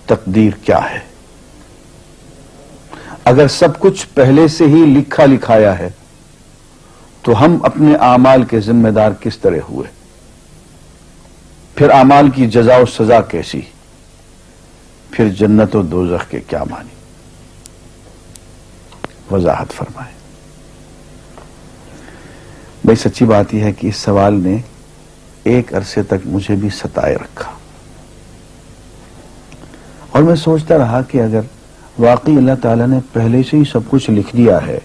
تقدیر کیا ہے؟ اگر سب کچھ پہلے سے ہی لکھا لکھایا ہے تو ہم اپنے اعمال کے ذمہ دار کس طرح ہوئے؟ پھر اعمال کی جزا و سزا کیسی؟ پھر جنت و دوزخ کے کیا معنی؟ وضاحت فرمائیں۔ بھئی سچی بات یہ ہے کہ اس سوال نے ایک عرصے تک مجھے بھی ستائے رکھا، اور میں سوچتا رہا کہ اگر واقعی اللہ تعالیٰ نے پہلے سے ہی سب کچھ لکھ دیا ہے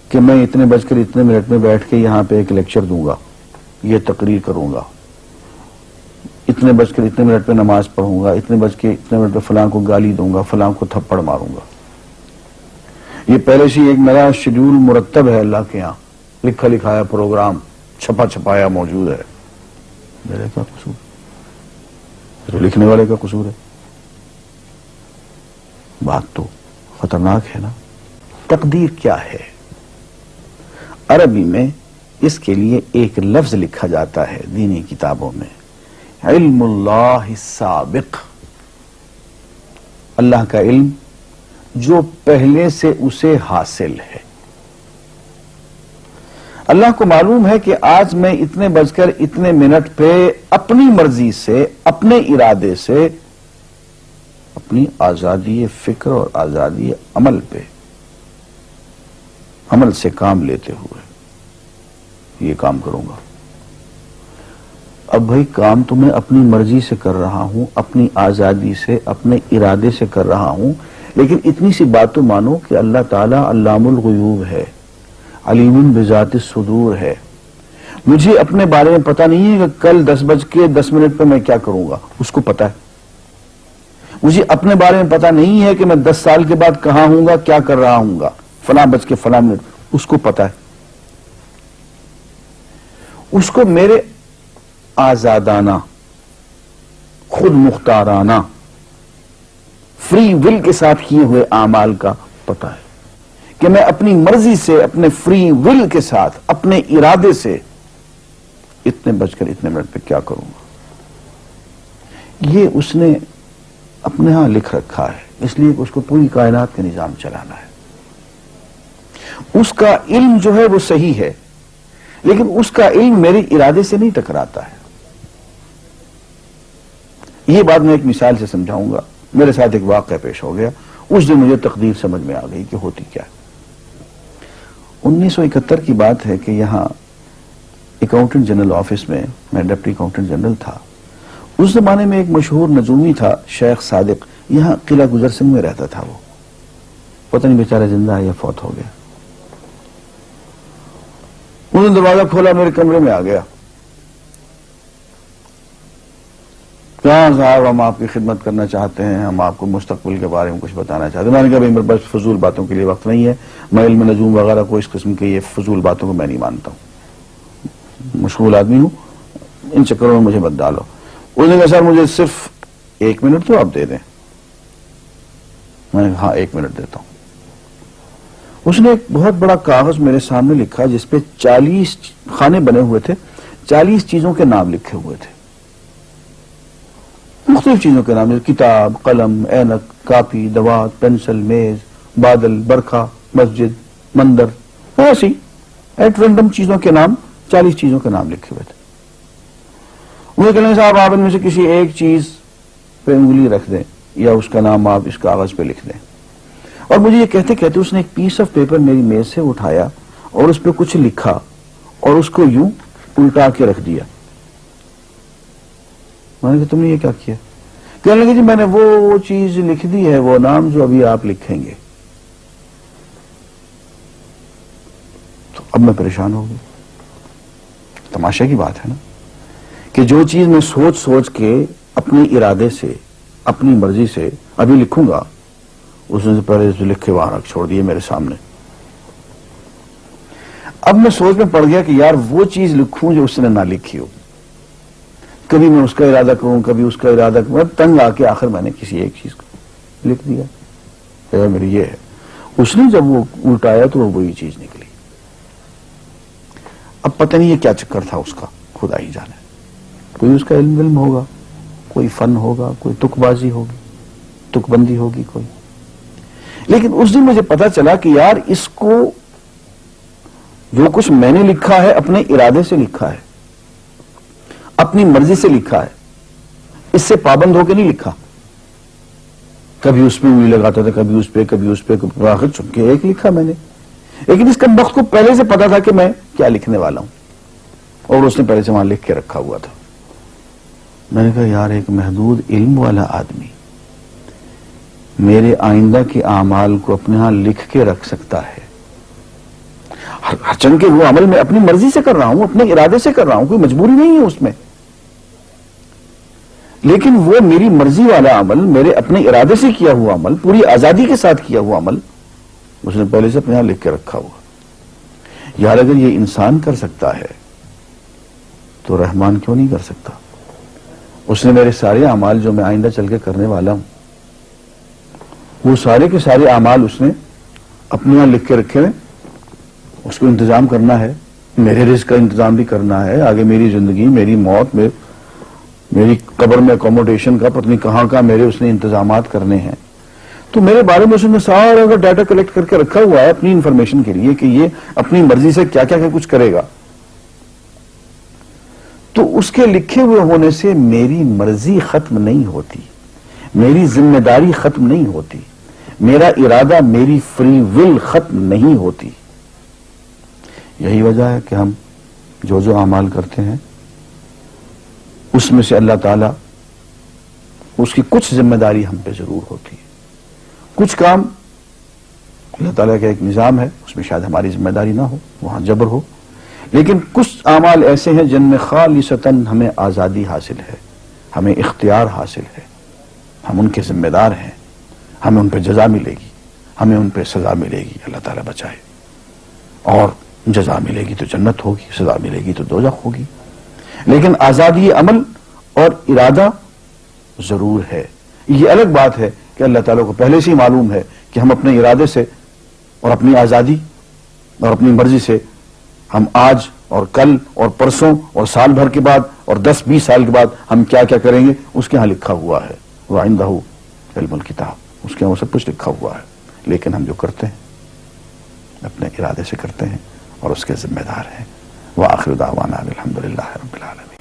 کہ میں اتنے بج کر اتنے منٹ میں بیٹھ کے یہاں پہ ایک لیکچر دوں گا، یہ تقریر کروں گا، اتنے بج کر اتنے منٹ پہ نماز پڑھوں گا، اتنے بج کے اتنے منٹ پہ فلاں کو گالی دوں گا، فلاں کو تھپڑ ماروں گا، یہ پہلے سے ایک میرا شیڈول مرتب ہے اللہ کے یہاں، لکھا لکھایا پروگرام چھپا چھپایا موجود ہے، میرے کیا قصور؟ تو لکھنے والے کا قصور ہے؟ بات تو خطرناک ہے نا۔ تقدیر کیا ہے؟ عربی میں اس کے لیے ایک لفظ لکھا جاتا ہے دینی کتابوں میں، علم اللہ السابق، اللہ کا علم جو پہلے سے اسے حاصل ہے۔ اللہ کو معلوم ہے کہ آج میں اتنے بج کر اتنے منٹ پہ اپنی مرضی سے، اپنے ارادے سے، اپنی آزادی فکر اور آزادی عمل پہ، عمل سے کام لیتے ہوئے یہ کام کروں گا۔ اب بھائی کام تو میں اپنی مرضی سے کر رہا ہوں، اپنی آزادی سے، اپنے ارادے سے کر رہا ہوں، لیکن اتنی سی بات تو مانو کہ اللہ تعالیٰ علام الغیوب ہے، علیم بذات الصدور ہے۔ مجھے اپنے بارے میں پتہ نہیں ہے کہ کل 10:10 پہ میں کیا کروں گا، اس کو پتہ ہے۔ مجھے اپنے بارے میں پتہ نہیں ہے کہ میں 10 سال کے بعد کہاں ہوں گا، کیا کر رہا ہوں گا، فلاں بج کے فلاں منٹ، اس کو پتہ ہے۔ اس کو میرے آزادانہ، خود مختارانہ، فری ول کے ساتھ کیے ہوئے اعمال کا پتہ ہے کہ میں اپنی مرضی سے، اپنے فری ول کے ساتھ، اپنے ارادے سے اتنے بج کر اتنے منٹ پہ کیا کروں گا۔ یہ اس نے اپنے ہاں لکھ رکھا ہے، اس لیے کہ اس کو پوری کائنات کا نظام چلانا ہے۔ اس کا علم جو ہے وہ صحیح ہے، لیکن اس کا علم میرے ارادے سے نہیں ٹکراتا ہے۔ یہ بات میں ایک مثال سے سمجھاؤں گا۔ میرے ساتھ ایک واقعہ پیش ہو گیا، اس دن مجھے تقدیر سمجھ میں آ گئی کہ ہوتی کیا ہے۔ 1971 کی بات ہے کہ یہاں اکاؤنٹنٹ جنرل آفس میں ڈپٹی اکاؤنٹنٹ جنرل تھا۔ اس زمانے میں ایک مشہور نجومی تھا شیخ صادق، یہاں قلعہ گزر سنگھ میں رہتا تھا۔ وہ پتہ نہیں بیچارہ زندہ ہے یا فوت ہو گیا۔ انہوں نے دروازہ کھولا، میرے کمرے میں آ گیا، کہاں صاحب ہم آپ کی خدمت کرنا چاہتے ہیں، ہم آپ کو مستقبل کے بارے میں کچھ بتانا چاہتے ہیں۔ میں نے کہا میرے پاس فضول باتوں کے لیے وقت نہیں ہے، میں علم نجوم وغیرہ کو، اس قسم کے یہ فضول باتوں کو میں نہیں مانتا ہوں، مشغول آدمی ہوں، ان چکروں میں مجھے مت ڈالو۔ اس نے کہا سر مجھے صرف 1 منٹ تو آپ دے دیں۔ میں نے کہا ہاں 1 منٹ دیتا ہوں۔ اس نے ایک بہت بڑا کاغذ میرے سامنے لکھا جس پہ 40 خانے بنے ہوئے تھے، 40 چیزوں کے نام لکھے ہوئے تھے، مختلف چیزوں کے نام، کتاب، قلم، اینک، کاپی، دوات، پینسل، میز، بادل، برکھا، مسجد، مندر، ایسی ایٹ رینڈم چیزوں کے نام، 40 چیزوں کے نام لکھے ہوئے تھے۔ انہیں کہنے صاحب آپ ان میں سے کسی ایک چیز پہ انگلی رکھ دیں یا اس کا نام آپ اس کاغذ پہ لکھ دیں۔ اور مجھے یہ کہتے کہتے اس نے ایک پیس آف پیپر میری میز سے اٹھایا اور اس پہ کچھ لکھا اور اس کو یوں الٹا کے رکھ دیا۔ میں نے کہا تم نے یہ کیا کیا؟ کہنے لگے جی میں نے وہ چیز لکھ دی ہے، وہ نام جو ابھی آپ لکھیں گے۔ تو اب میں پریشان ہو گیا۔ تماشا کی بات ہے نا کہ جو چیز میں سوچ سوچ کے اپنے ارادے سے، اپنی مرضی سے ابھی لکھوں گا، اس نے پہلے جو لکھے وہاں رکھ چھوڑ دیے میرے سامنے۔ اب میں سوچ میں پڑ گیا کہ یار وہ چیز لکھوں جو اس نے نہ لکھی ہو، کبھی میں اس کا ارادہ کروں، کبھی اس کا ارادہ کروں، تنگ آ کے آخر میں نے کسی ایک چیز کو لکھ دیا، میری یہ ہے۔ اس نے جب وہ الٹایا تو وہ وہی چیز نکلی۔ اب پتہ نہیں یہ کیا چکر تھا اس کا، خدا ہی جانے۔ کوئی اس کا علم ہوگا، کوئی فن ہوگا، کوئی تک بازی ہوگی، تک بندی ہوگی کوئی. لیکن اس دن مجھے پتا چلا کہ یار اس کو جو کچھ میں نے لکھا ہے اپنے ارادے سے لکھا ہے, اپنی مرضی سے لکھا ہے, اس سے پابند ہو کے نہیں لکھا. کبھی اس پہ انگلی لگاتا تھا, کبھی اس پہ, کبھی اس پہ, آخر چن کے ایک لکھا میں نے. لیکن اس کمبخت کو پہلے سے پتا تھا کہ میں کیا لکھنے والا ہوں, اور اس نے پہلے سے وہاں لکھ کے رکھا ہوا تھا. میں نے کہا یار ایک محدود علم والا آدمی میرے آئندہ کے اعمال کو اپنے ہاں لکھ کے رکھ سکتا ہے. ہرچند کہ وہ عمل میں اپنی مرضی سے کر رہا ہوں, اپنے ارادے سے کر رہا ہوں, کوئی مجبوری نہیں ہے اس میں, لیکن وہ میری مرضی والا عمل, میرے اپنے ارادے سے کیا ہوا عمل, پوری آزادی کے ساتھ کیا ہوا عمل, اس نے پہلے سے اپنے یہاں لکھ کے رکھا ہوا. یار اگر یہ انسان کر سکتا ہے تو رحمان کیوں نہیں کر سکتا؟ اس نے میرے سارے اعمال جو میں آئندہ چل کے کرنے والا ہوں, وہ سارے کے سارے اعمال اس نے اپنے یہاں لکھ کے رکھے ہیں. اس کو انتظام کرنا ہے, میرے رزق کا انتظام بھی کرنا ہے, آگے میری زندگی, میری موت میں, میری قبر میں اکوموڈیشن کا پتہ نہیں کہاں کا میرے اس نے انتظامات کرنے ہیں. تو میرے بارے میں اس نے سارا کا ڈیٹا کلیکٹ کر کے رکھا ہوا ہے اپنی انفارمیشن کے لیے کہ یہ اپنی مرضی سے کیا کیا کچھ کرے گا. تو اس کے لکھے ہوئے ہونے سے میری مرضی ختم نہیں ہوتی, میری ذمہ داری ختم نہیں ہوتی, میرا ارادہ, میری فری ول ختم نہیں ہوتی. یہی وجہ ہے کہ ہم جو اعمال کرتے ہیں اس میں سے اللہ تعالیٰ, اس کی کچھ ذمہ داری ہم پہ ضرور ہوتی ہے. کچھ کام اللہ تعالیٰ کا ایک نظام ہے, اس میں شاید ہماری ذمہ داری نہ ہو, وہاں جبر ہو. لیکن کچھ اعمال ایسے ہیں جن میں خالصتاً ہمیں آزادی حاصل ہے, ہمیں اختیار حاصل ہے, ہم ان کے ذمہ دار ہیں, ہمیں ان پہ جزا ملے گی, ہمیں ان پہ سزا ملے گی, اللہ تعالیٰ بچائے. اور جزا ملے گی تو جنت ہوگی, سزا ملے گی تو دوزخ ہوگی. لیکن آزادی عمل اور ارادہ ضرور ہے. یہ الگ بات ہے کہ اللہ تعالیٰ کو پہلے سے ہی معلوم ہے کہ ہم اپنے ارادے سے اور اپنی آزادی اور اپنی مرضی سے ہم آج اور کل اور پرسوں اور سال بھر کے بعد اور 10-20 سال کے بعد ہم کیا کیا کریں گے, اس کے ہاں لکھا ہوا ہے. وَعِندَهُ عِلْمُ الْكِتَابِ, اس کے ہاں وہ سب کچھ لکھا ہوا ہے. لیکن ہم جو کرتے ہیں اپنے ارادے سے کرتے ہیں اور اس کے ذمہ دار ہیں. وآخر دعوانا الحمدللہ رب العالمین.